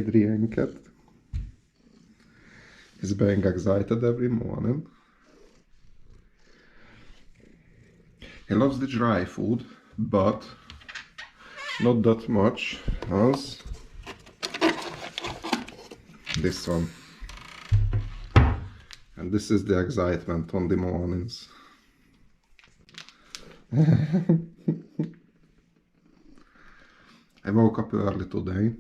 Adrian is being excited every morning. He loves the dry food, but not that much as this one. And this is the excitement on the mornings. I woke up early today.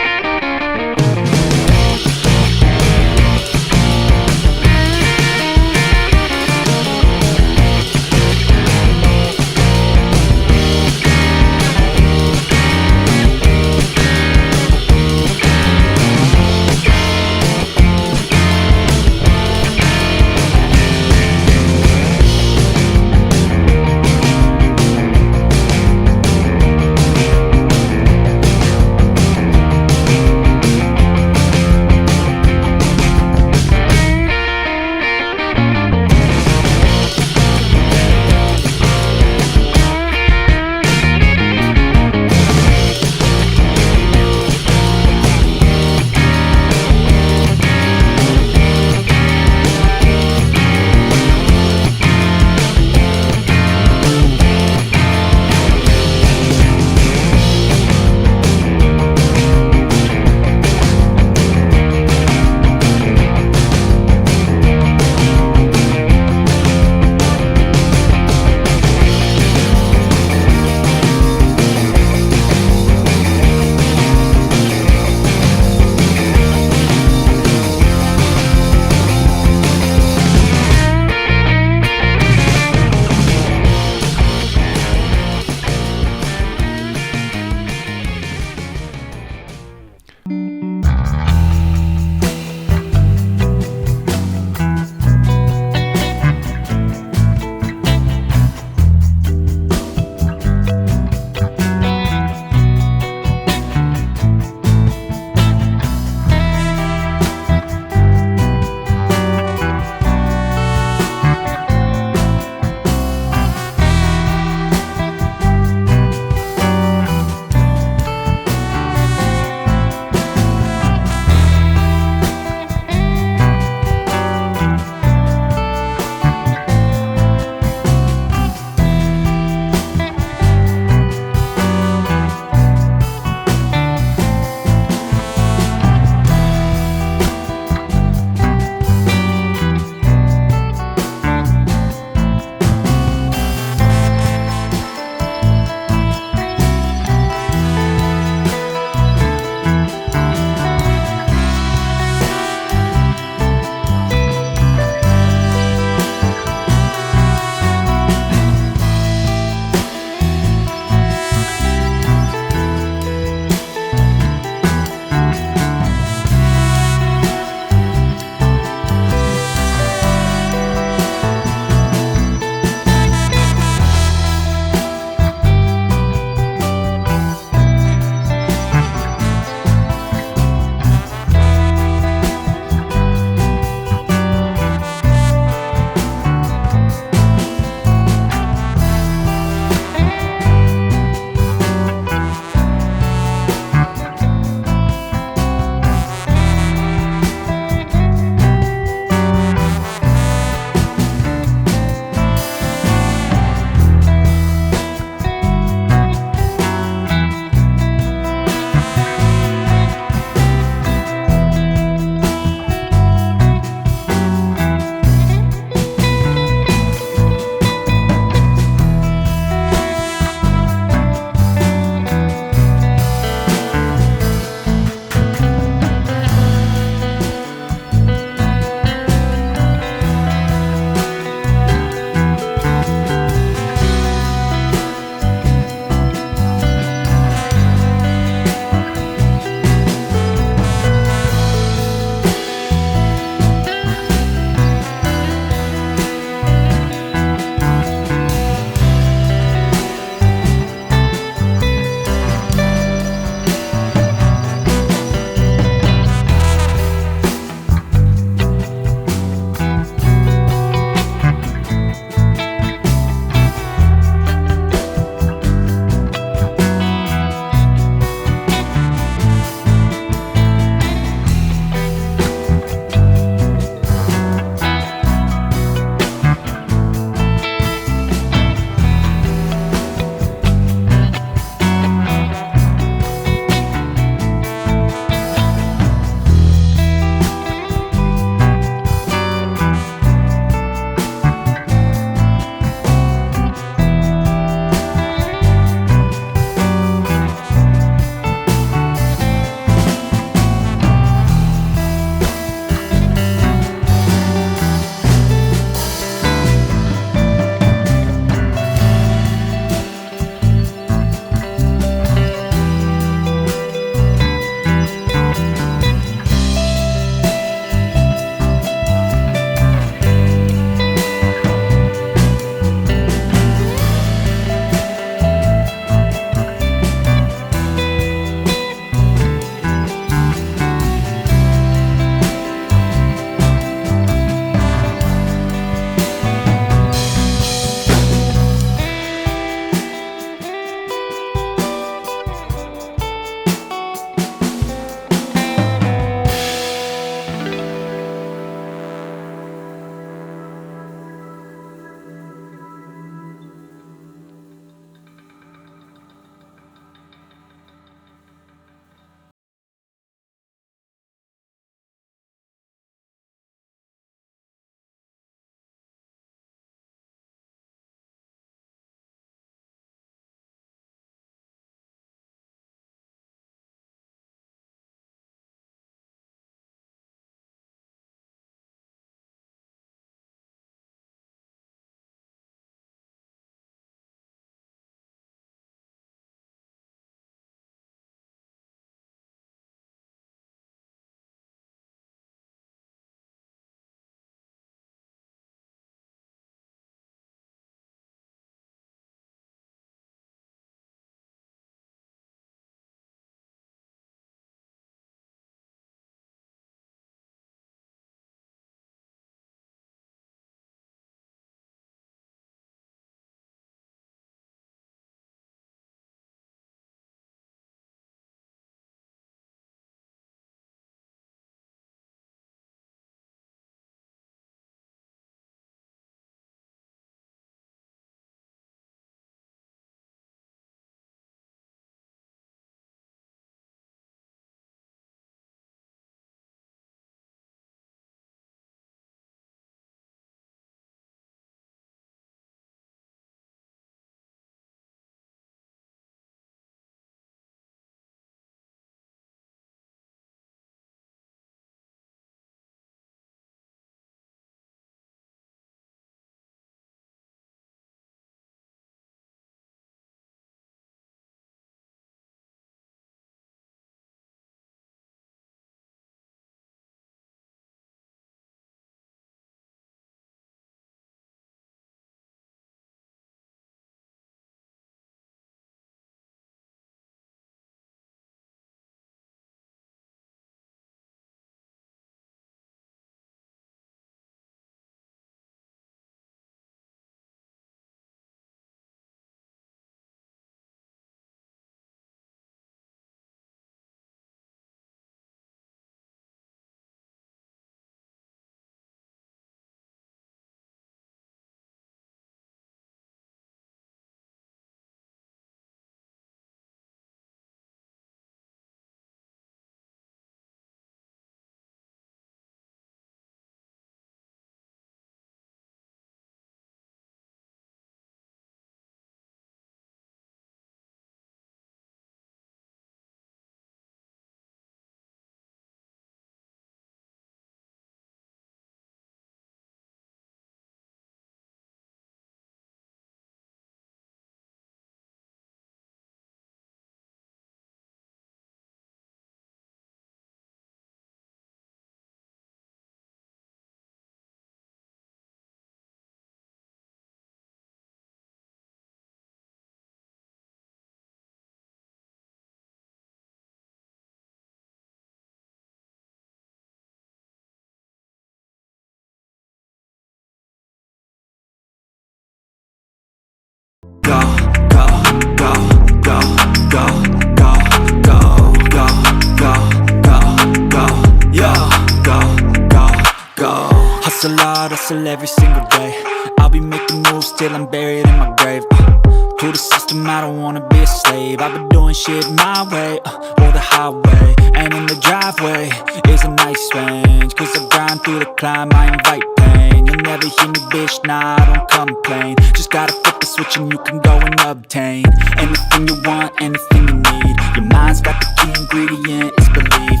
Hustle hard, hustle every single day. I'll be making moves till I'm buried in my grave. To the system, I don't wanna be a slave. I've been doing shit my way, or the highway. And in the driveway is a nice range, cause I grind through the climb, I invite pain. You'll never hear me, bitch, nah, I don't complain. Just gotta flip the switch and you can go and obtain anything you want, anything you need. Your mind's got the key ingredient, it's belief.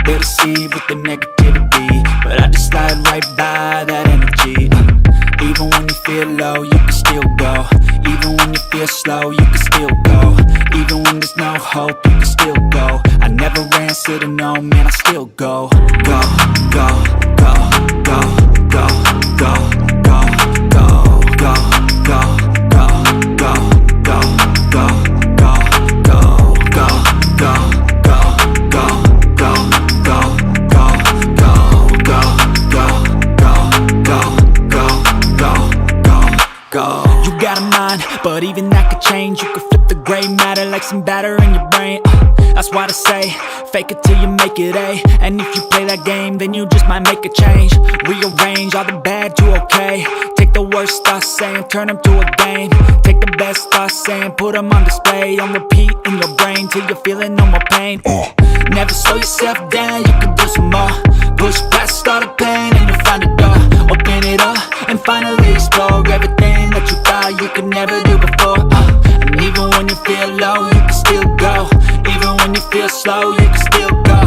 They'll deceive with the negativity, but I just slide right by that energy. Even when you feel low, you can still go. Even when you feel slow, you can still go. Even when there's no hope, you can still go. I never answer to no, man, I still go. Go, go, go, go, go, go, go, go, go, go, go, go, go, go, go, go, go, go. You got a mind, but even that could change. You could flip the gray matter like some batter in your brain. That's why I say, fake it till you make it A. And if you play that game, then you just might make a change. Rearrange all the bad to okay. Take the worst thoughts saying, turn them to a game. Take the best thoughts saying, put them on display. On repeat in your brain till you're feeling no more pain. Never slow yourself down, you can do some more. Push past all the pain and you'll find a door. Open it up and finally explore everything that you thought you could never do before. And even when you feel low, you can still go. Even when you feel slow, you can still go.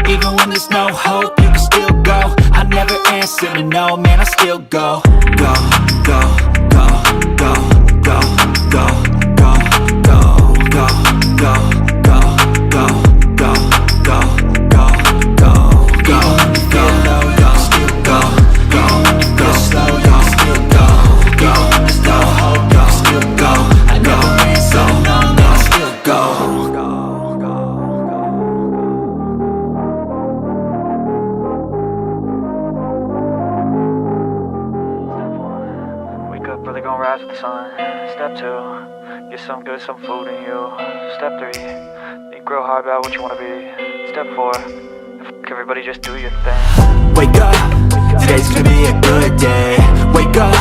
Even when there's no hope, you can still go. I never answer to no, man, I still go. Go, go, go, go, go, go, go, go, go, go, go, go, go, go, go, go, go. Even when you feel low, you can still go. Even when you feel slow, you can still go. Even when there's no hope, you can still go. I never answer to no, man, I still go. Really gonna rise with the sun. Step 2, get some good, some food in you. Step 3, think real hard about what you wanna be. Step 4, everybody just do your thing. Wake up, today's gonna be a good day. Wake up,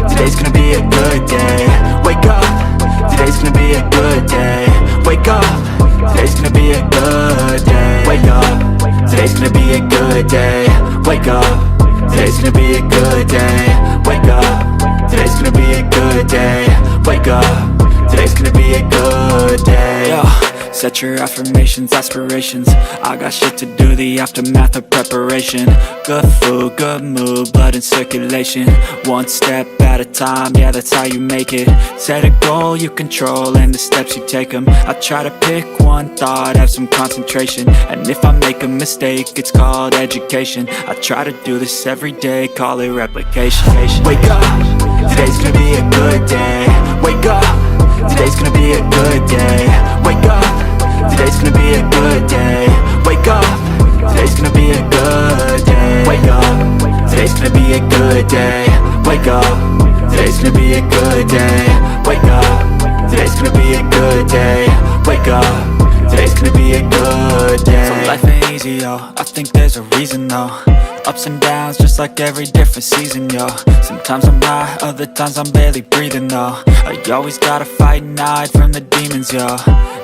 today's gonna be a good day. Wake up, today's gonna be a good day. Wake up, today's gonna be a good day. Wake up, today's gonna be a good day. Wake up, today's gonna be a good day. Wake up, today's gonna be a good day. Wake up, today's gonna be a good day. Yo, set your affirmations, aspirations. I got shit to do, the aftermath of preparation. Good food, good mood, blood in circulation. One step at a time, yeah, that's how you make it. Set a goal you control and the steps you take them. I try to pick one thought, have some concentration. And if I make a mistake, it's called education. I try to do this every day, call it replication. Wake up, today's gonna be a good day. Wake up, today's gonna be a good day. Wake up, today's gonna be a good day. Wake up, today's gonna be a good day. Wake up, today's gonna be a good day. Wake up, today's gonna be a good day. Wake up, today's gonna be a good day. Wake up, today's gonna be a good day. So life ain't easy, yo, I think there's a reason though. Ups and downs, just like every different season, yo. Sometimes I'm high, other times I'm barely breathing, though. You always gotta fight and hide from the demons, yo.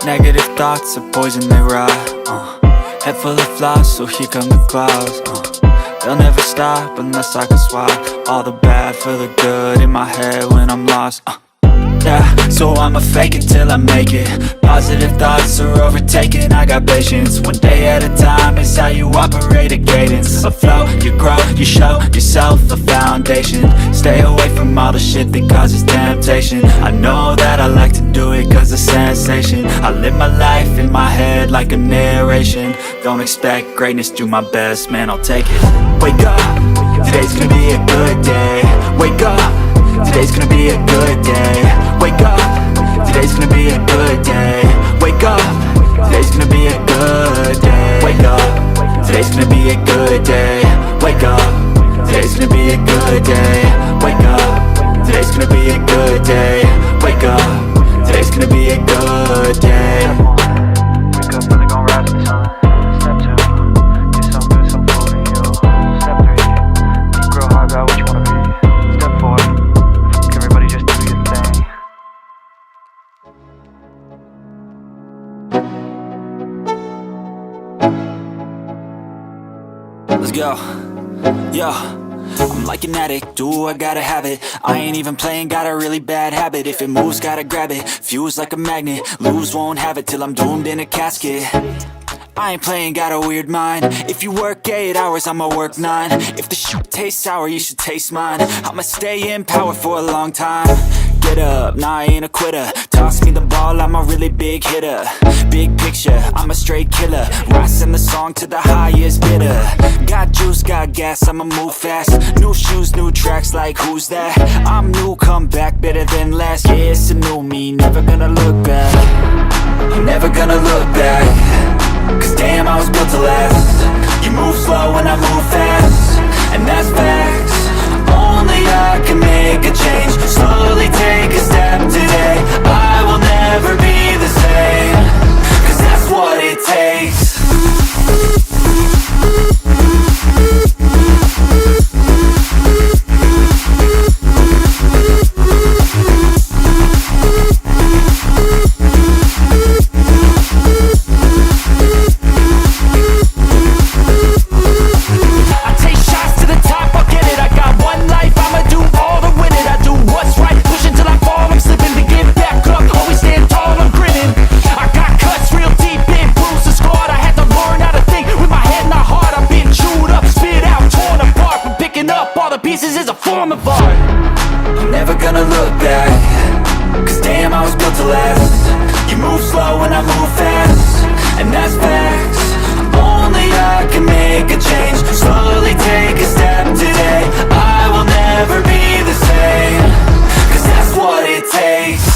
Negative thoughts are poison, they rot. Head full of flies, so here come the clouds. They'll never stop unless I can swap all the bad for the good in my head when I'm lost. Yeah, so I'ma fake it till I make it. Positive thoughts are overtaken, I got patience. One day at a time is how you operate a cadence. A flow, you grow, you show yourself a foundation. Stay away from all the shit that causes temptation. I know that I like to do it cause of sensation. I live my life in my head like a narration. Don't expect greatness, do my best, man, I'll take it. Wake up, today's gonna be a good day. Wake up, today's gonna be a good day. Wake up, today's gonna be a good day. Wake up, today's gonna be a good day. Wake up, today's gonna be a good day. Wake up, today's gonna be a good day. Wake up, today's gonna be a good day. Wake up, today's gonna be a good day. Wake up, really gonna rise with the sun. Step 2, get some good, some food in you. Step 3, think real hard Let's go. Yo, I'm like an addict, do I gotta have it. I ain't even playing, got a really bad habit. If it moves, gotta grab it, fuse like a magnet. Lose, won't have it till I'm doomed in a casket. I ain't playing, got a weird mind. If you work 8 hours, I'ma work 9. If the shit tastes sour, you should taste mine. I'ma stay in power for a long time. Get up, nah, I ain't a quitter. Toss me the ball, I'm a really big hitter. Big picture, I'm a straight killer. Rising the song to the highest bidder. Got juice, got gas, I'ma move fast. New shoes, new tracks, like who's that? I'm new, come back, better than last. Yeah, it's a new me, never gonna look back. I'm never gonna look back. Cause damn, I was built to last. You move slow and I move fast, and that's facts. Only I can make a change. Slowly take a step today. I will never be the same. Cause that's what it takes. Pieces is a form of art. I'm never gonna look back. Cause damn, I was built to last. You move slow and I move fast, and that's facts. Only I can make a change. Slowly take a step today. I will never be the same. Cause that's what it takes.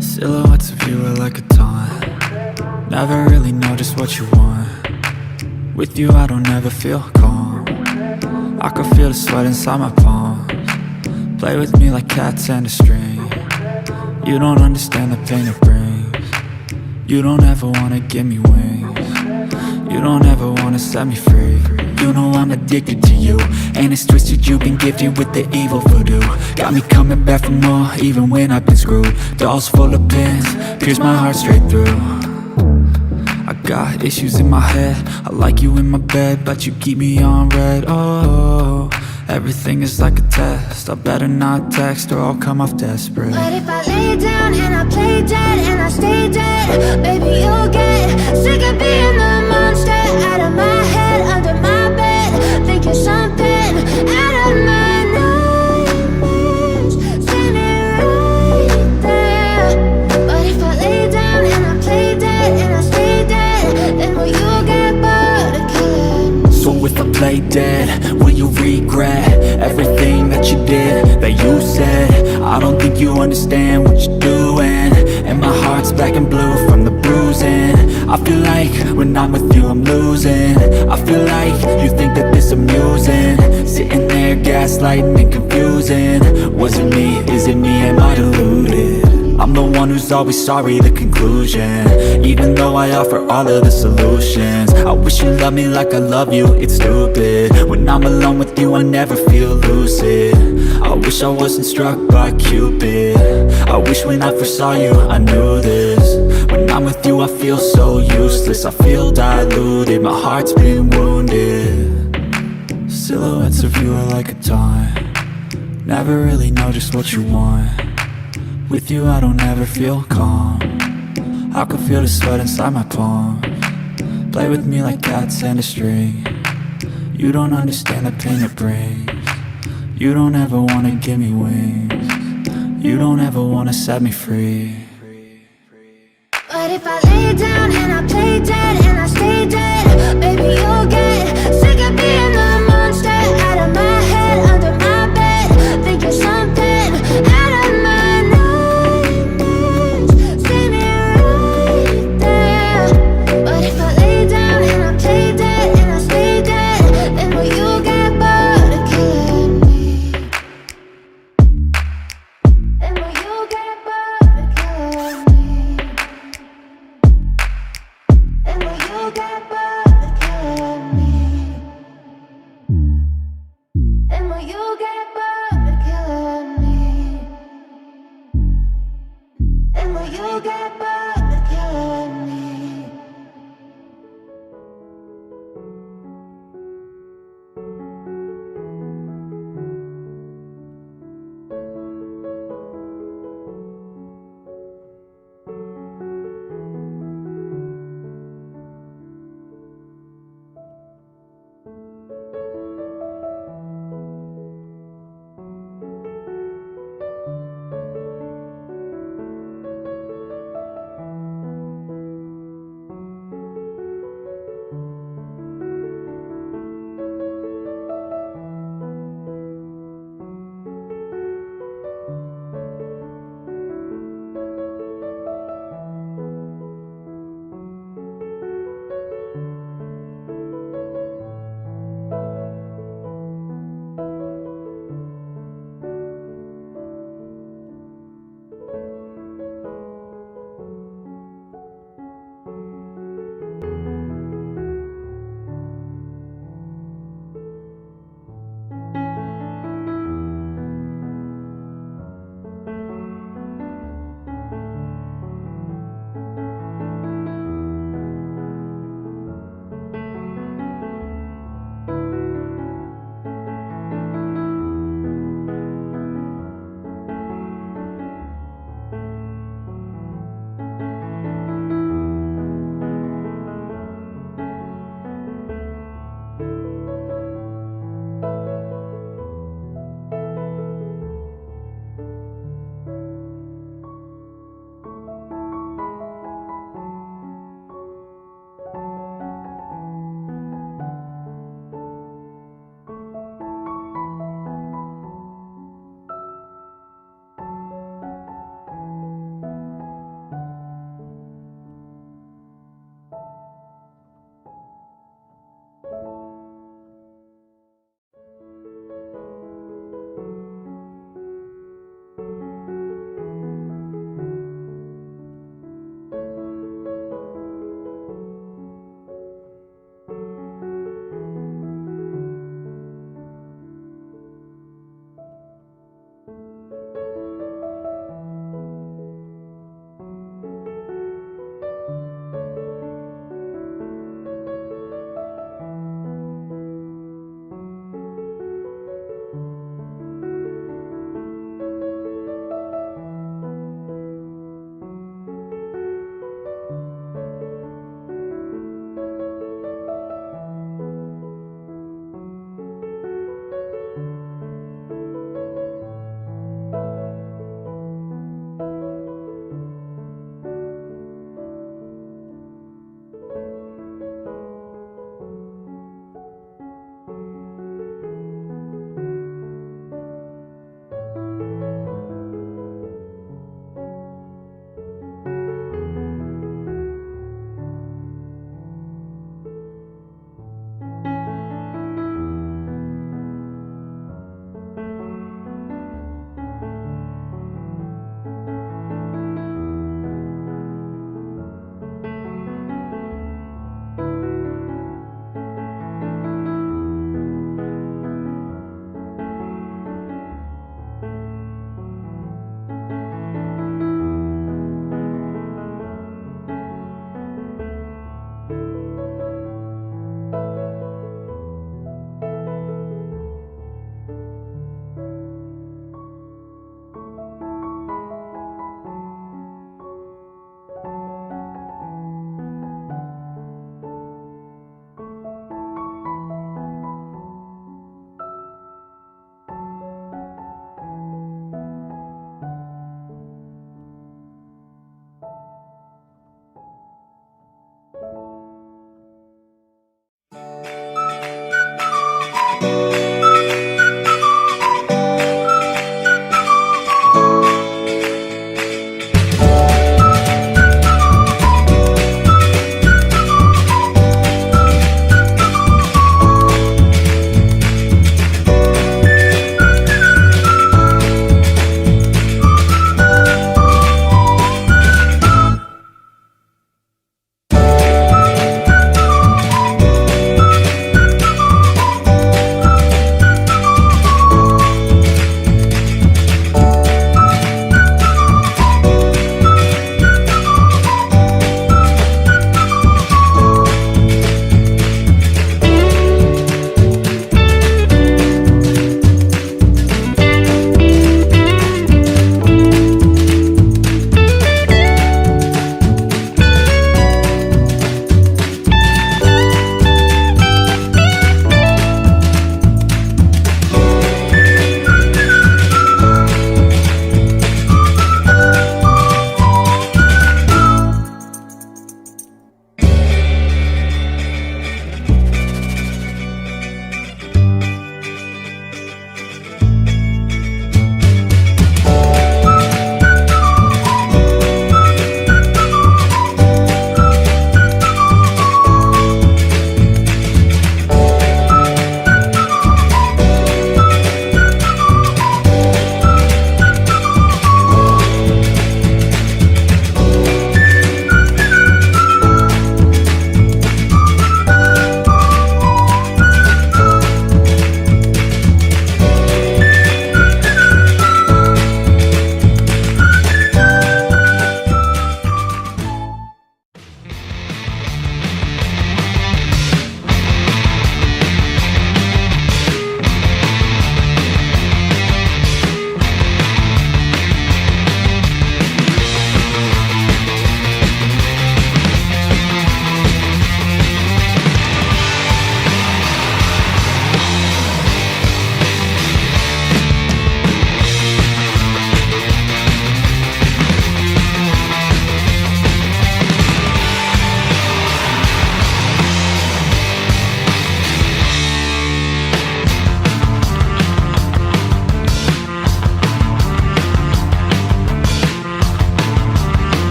Silhouettes of you are like a taunt. Never really know just what you want. With you I don't ever feel calm. I can feel the sweat inside my palms. Play with me like cats and a string. You don't understand the pain it brings. You don't ever wanna give me wings. You don't ever wanna set me free. You know I'm addicted to you, and it's twisted, you've been gifted with the evil voodoo. Got me coming back for more, even when I've been screwed. Dolls full of pins, pierce my heart straight through. I got issues in my head, I like you in my bed, but you keep me on red. Oh, everything is like a test, I better not text or I'll come off desperate. But if I lay down and I play dead and I stay dead, baby you'll get sick of being the monster out of my head, under my bed, thinking something out of my nightmares, standing right there. But if I lay down and I play dead and I stay dead, then will you get bored of killing? So if I play dead, will you regret everything that you did, that you said? I don't think you understand what you're doing, and my heart's black and blue from the bruising. I feel like when I'm with you I'm losing. I feel like you think that this amusing, sitting there gaslighting and confusing. Was it me? Is it me? Am I deluded? I'm the one who's always sorry, the conclusion, even though I offer all of the solutions. I wish you loved me like I love you, it's stupid. When I'm alone with you I never feel lucid. I wish I wasn't struck by Cupid. I wish when I first saw you I knew this. When I'm with you, I feel so useless. I feel diluted, my heart's been wounded. Silhouettes of you are like a taunt. Never really know just what you want. With you I don't ever feel calm. I can feel the sweat inside my palms. Play with me like cats and a string. You don't understand the pain it brings. You don't ever wanna give me wings. You don't ever wanna set me free. But if I lay down and I play dead and I stay dead, baby, you'll get sick of being the monster out of my head, under my bed, thinking something out of my nightmares. See me right there. But if I lay down and I play dead and I stay dead, then will you get bored of killing me? Then will you get bored of killing me? And will you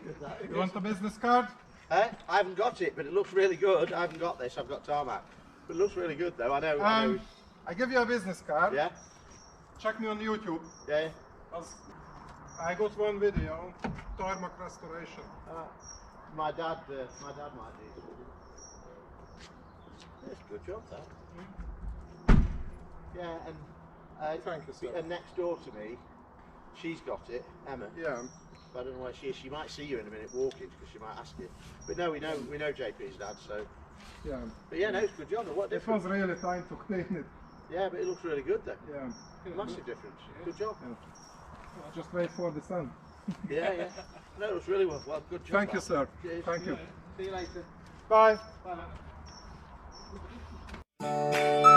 good that. You want a business card? I haven't got it, but it looks really good. I haven't got this, I've got tarmac. But it looks really good though, I know. I give you a business card. Yeah? Check me on YouTube. Yeah? I got one video, tarmac restoration. My dad might do. It's a good job that. Yeah, and Thank you, sir. and next door to me, she's got it, Emma. Yeah. But I don't know where she is. She might see you in a minute walking because she might ask you. But no, we know JP's dad, so. Yeah. But yeah, no, it's a good job. What It difference? was really time to clean it. Yeah, but it looks really good though. Yeah. Massive difference. Good job. Yeah. Just wait for the sun. Yeah, yeah. No, it was really well. Good job. Thank you, sir. Cheers. Thank you. See you later. Bye. Bye now.